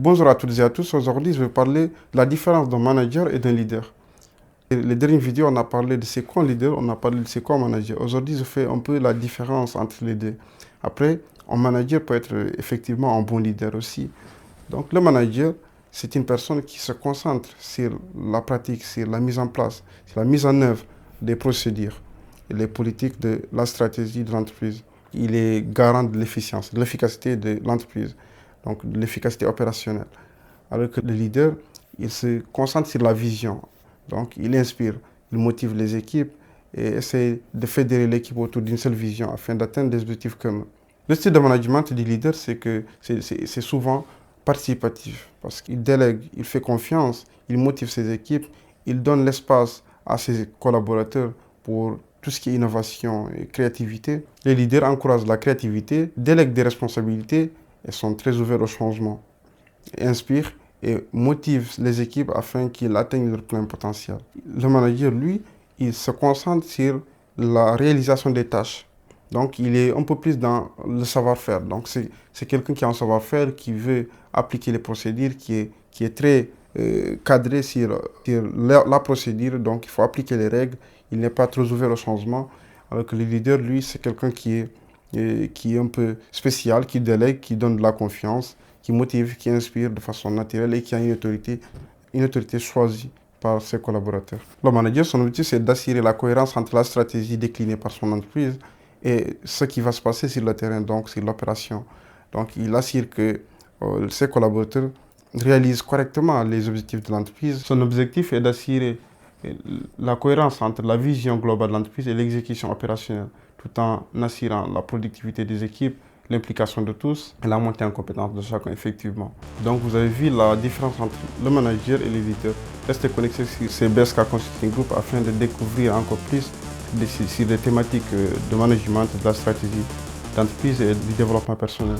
Bonjour à toutes et à tous. Aujourd'hui, je vais parler de la différence d'un manager et d'un leader. Les dernières vidéos, on a parlé de c'est quoi un leader, on a parlé de c'est quoi un manager. Aujourd'hui, je fais un peu la différence entre les deux. Après, un manager peut être effectivement un bon leader aussi. Donc, le manager, c'est une personne qui se concentre sur la pratique, sur la mise en place, sur la mise en œuvre des procédures, les politiques de la stratégie de l'entreprise. Il est garant de l'efficience, de l'efficacité de l'entreprise, donc de l'efficacité opérationnelle. Alors que le leader, il se concentre sur la vision. Donc, il inspire, il motive les équipes et essaie de fédérer l'équipe autour d'une seule vision afin d'atteindre des objectifs communs. Le style de management du leader, c'est que c'est souvent participatif parce qu'il délègue, il fait confiance, il motive ses équipes, il donne l'espace à ses collaborateurs pour tout ce qui est innovation et créativité. Les leaders encouragent la créativité, délèguent des responsabilités et sont très ouverts au changement, inspirent et motivent les équipes afin qu'ils atteignent leur plein potentiel. Le manager, lui, il se concentre sur la réalisation des tâches. Donc, il est un peu plus dans le savoir-faire. Donc, c'est quelqu'un qui a un savoir-faire, qui veut appliquer les procédures, qui est très cadré sur la procédure. Donc, il faut appliquer les règles. Il n'est pas trop ouvert au changement. Alors que le leader, lui, c'est quelqu'un qui est un peu spécial, qui délègue, qui donne de la confiance, qui motive, qui inspire de façon naturelle et qui a une autorité choisie par ses collaborateurs. Le manager, son objectif, c'est d'assurer la cohérence entre la stratégie déclinée par son entreprise et ce qui va se passer sur le terrain, donc sur l'opération. Donc, il assure que ses collaborateurs réalisent correctement les objectifs de l'entreprise. Son objectif est d'assurer la cohérence entre la vision globale de l'entreprise et l'exécution opérationnelle, tout en assurant la productivité des équipes, l'implication de tous et la montée en compétence de chacun, effectivement. Donc, vous avez vu la différence entre le manager et l'éditeur. Restez connectés sur CBSK Consulting Group afin de découvrir encore plus sur des thématiques de management, de la stratégie d'entreprise et du développement personnel.